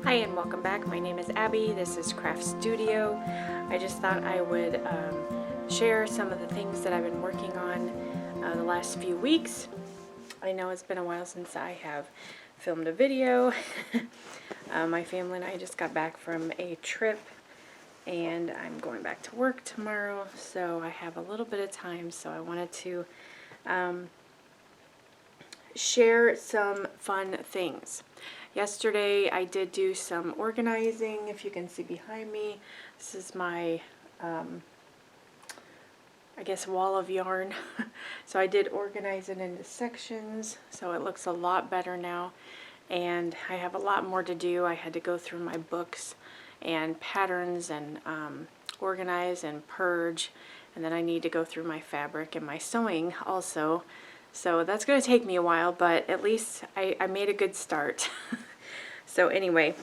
Hi and welcome back. My name is Abby. This is Craft Studio. I just thought I would share some of the things that I've been working on the last few weeks. I know it's been a while since I have filmed a video. My family and I just got back from a trip and I'm going back to work tomorrow, so I have a little bit of time, so I wanted to share some fun things. Yesterday I did do some organizing. If you can see behind me, this is my I guess wall of yarn. So I did organize it into sections, so it looks a lot better now, and I have a lot more to do. I had to go through my books and patterns and organize and purge, and then I need to go through my fabric and my sewing also. So that's going to take me a while, but at least I made a good start. So anyway,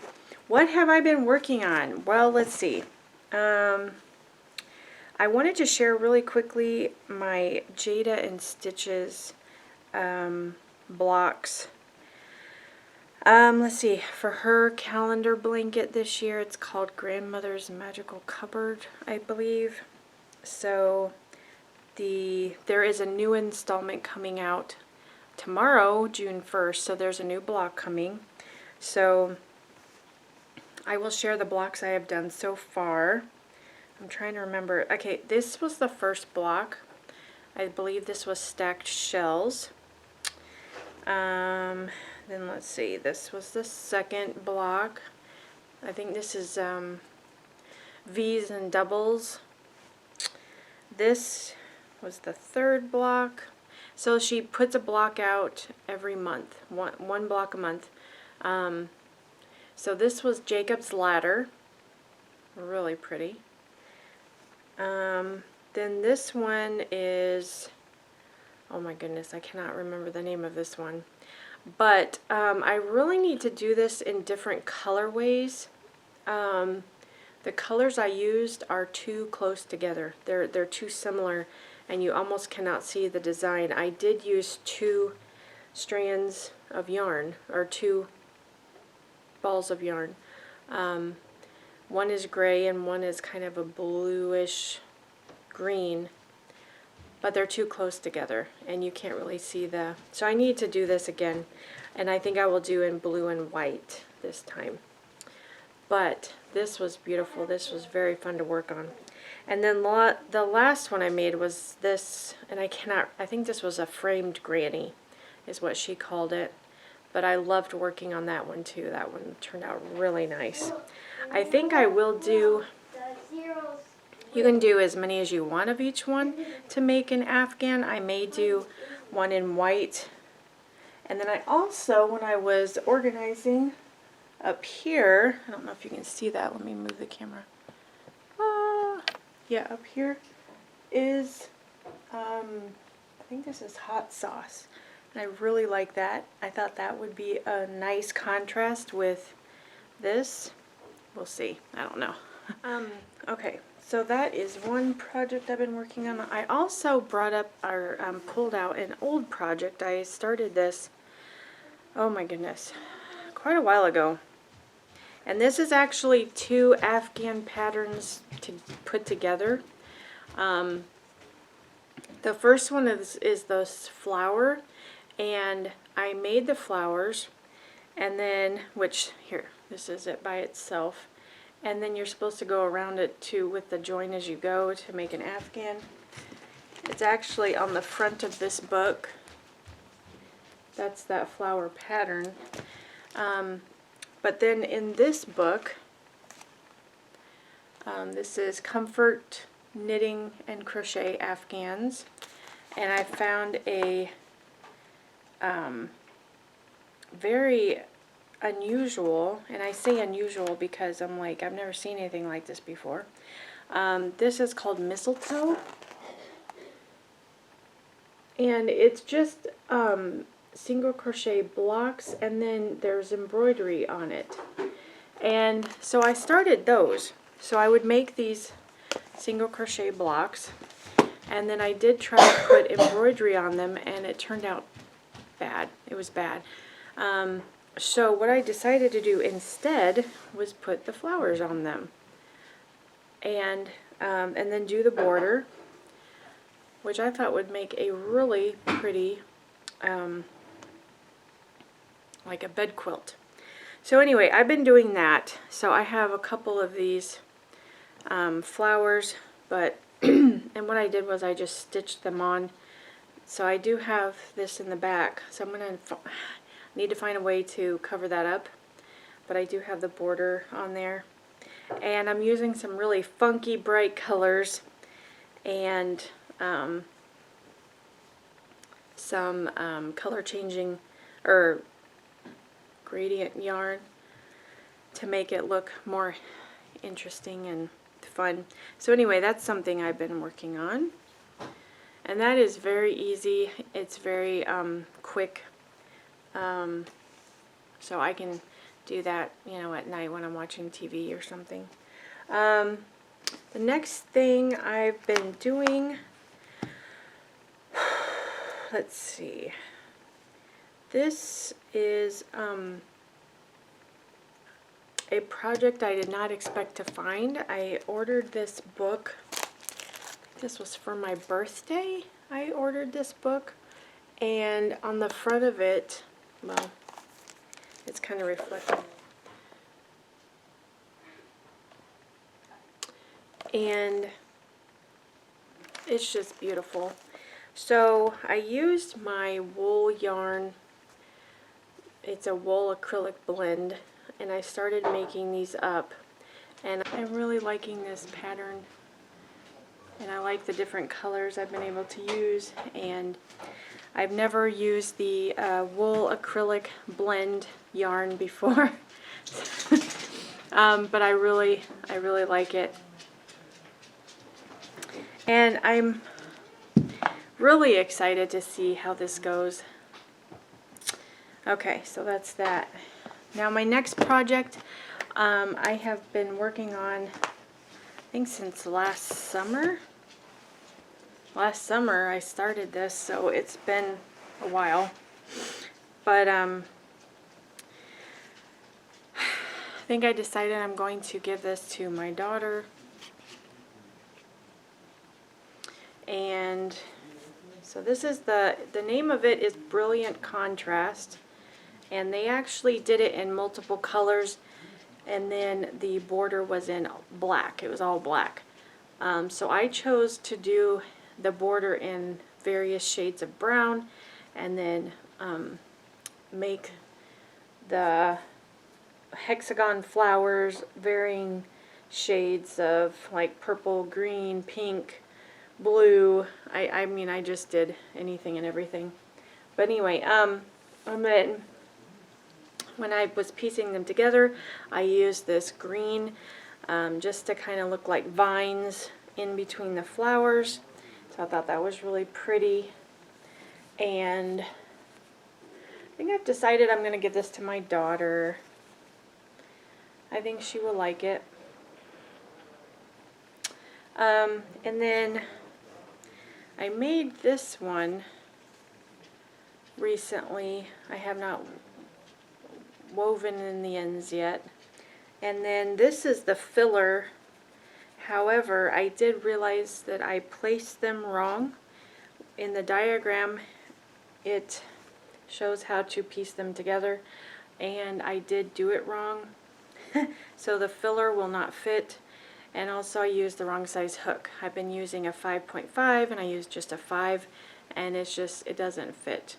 what have I been working on? Well, let's see. I wanted to share really quickly my Jayda-InStitches blocks. Let's see, for her calendar blanket this year, it's called Grandmother's Magical Cupboard, I believe. So there is a new installment coming out tomorrow, June 1st, so there's a new block coming. So I will share the blocks I have done so far. I'm trying to remember. Okay, this was the first block. I believe this was stacked shells. Then let's see, this was the second block. I think this is V's and doubles. This was the third block. So she puts a block out every month, one block a month. So this was Jacob's Ladder, really pretty. Then this one is, oh my goodness, I cannot remember the name of this one. But I really need to do this in different colorways. The colors I used are too close together. They're too similar, and you almost cannot see the design. I did use two strands of yarn, or two balls of yarn. One is gray and one is kind of a bluish green, but they're too close together and you can't really see the, so I need to do this again, and I think I will do in blue and white this time. But this was beautiful. This was very fun to work on. And then the last one I made was this, and I think this was a framed granny is what she called it. But I loved working on that one too. That one turned out really nice. I think I will do, you can do as many as you want of each one to make an Afghan. I may do one in white. And then I also, when I was organizing up here, I don't know if you can see that. Let me move the camera. Yeah, up here is, I think this is hot sauce. I really like that. I thought that would be a nice contrast with this. We'll see. I don't know. Okay, so that is one project I've been working on. I also brought up or pulled out an old project. I started this, oh my goodness, quite a while ago. And this is actually two Afghan patterns to put together. The first one is this flower. And I made the flowers, and then, which, here, this is it by itself. And then you're supposed to go around it too with the join as you go to make an Afghan. It's actually on the front of this book. That's that flower pattern. But then in this book, this is Comfort Knitting and Crochet Afghans. And I found a very unusual, and I say unusual because I'm like, I've never seen anything like this before. This is called Mistletoe, and it's just single crochet blocks, and then there's embroidery on it. And so I started those. So I would make these single crochet blocks, and then I did try to put embroidery on them, and it turned out bad. It was bad. So what I decided to do instead was put the flowers on them, and then do the border, which I thought would make a really pretty, like a bed quilt. So anyway, I've been doing that. So I have a couple of these flowers, but and what I did was I just stitched them on. So I do have this in the back, so I'm going to need to find a way to cover that up, but I do have the border on there. And I'm using some really funky bright colors and some color changing or gradient yarn to make it look more interesting and fun. So anyway, that's something I've been working on, and that is very easy. It's very quick, so I can do that, you know, at night when I'm watching TV or something. The next thing I've been doing, let's see, this is a project I did not expect to find. I ordered this book. This was for my birthday. I ordered this book, and on the front of it, well, it's kind of reflective. And it's just beautiful. So I used my wool yarn. It's a wool acrylic blend, and I started making these up, and I'm really liking this pattern, and I like the different colors I've been able to use. And I've never used the wool acrylic blend yarn before, but I really like it, and I'm really excited to see how this goes. Okay, so that's that. Now my next project I have been working on, I think since last summer. Last summer I started this, so it's been a while. But I think I decided I'm going to give this to my daughter. And so this is the name of it is Brilliant Contrast. And they actually did it in multiple colors, and then the border was in black. It was all black. So I chose to do the border in various shades of brown, and then make the hexagon flowers varying shades of like purple, green, pink, blue. I mean, I just did anything and everything. But anyway, when I was piecing them together, I used this green just to kind of look like vines in between the flowers. So I thought that was really pretty. And I think I've decided I'm going to give this to my daughter. I think she will like it. And then I made this one recently. I have not woven in the ends yet. And then this is the filler. However, I did realize that I placed them wrong. In the diagram, it shows how to piece them together, and I did do it wrong. So the filler will not fit, and also I used the wrong size hook. I've been using a 5.5 and I used just a 5, and it doesn't fit.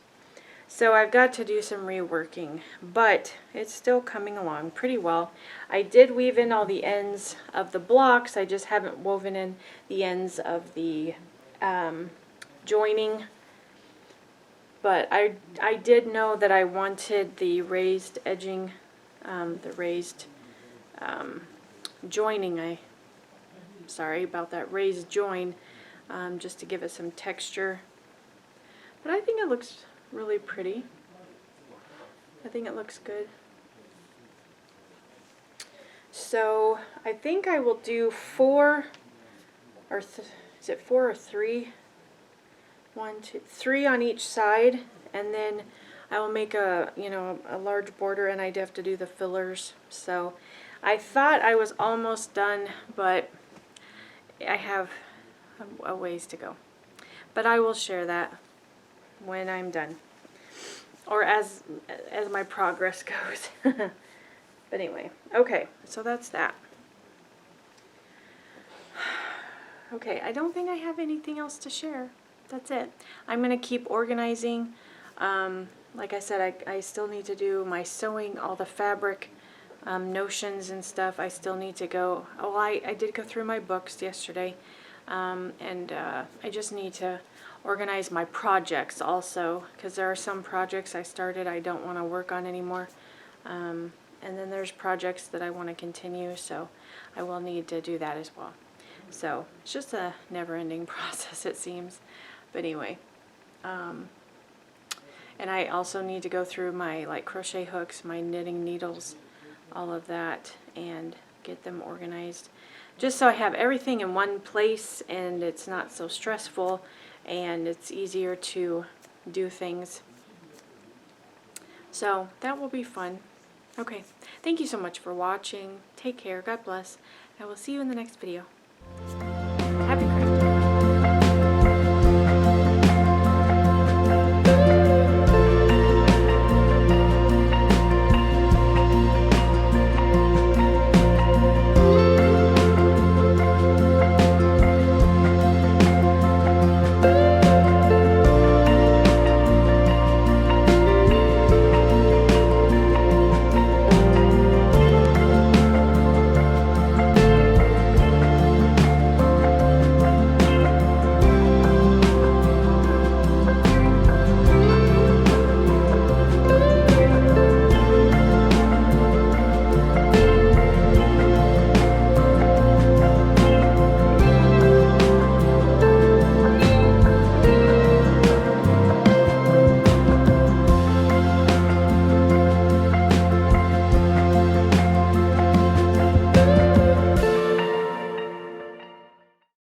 So I've got to do some reworking, but it's still coming along pretty well. I did weave in all the ends of the blocks. I just haven't woven in the ends of the joining. But I did know that I wanted the raised edging, the raised joining. Sorry about that raised join, just to give it some texture. But I think it looks really pretty. I think it looks good. So I think I will do 4, or is it 4 or 3? 1, 2, 3 on each side, and then I will make a, you know, a large border, and I'd have to do the fillers. So I thought I was almost done, but I have a ways to go. But I will share that when I'm done, or as my progress goes. But anyway, okay, so that's that. Okay, I don't think I have anything else to share. That's it. I'm going to keep organizing. Like I said, I still need to do my sewing, all the fabric notions and stuff. I still need to go. Oh, I did go through my books yesterday. And I just need to organize my projects also, because there are some projects I started I don't want to work on anymore. And then there's projects that I want to continue, so I will need to do that as well. So it's just a never-ending process, it seems. But anyway, and I also need to go through my crochet hooks, my knitting needles, all of that, and get them organized, just so I have everything in one place and it's not so stressful and it's easier to do things. So that will be fun. Okay, thank you so much for watching. Take care. God bless. I will see you in the next video.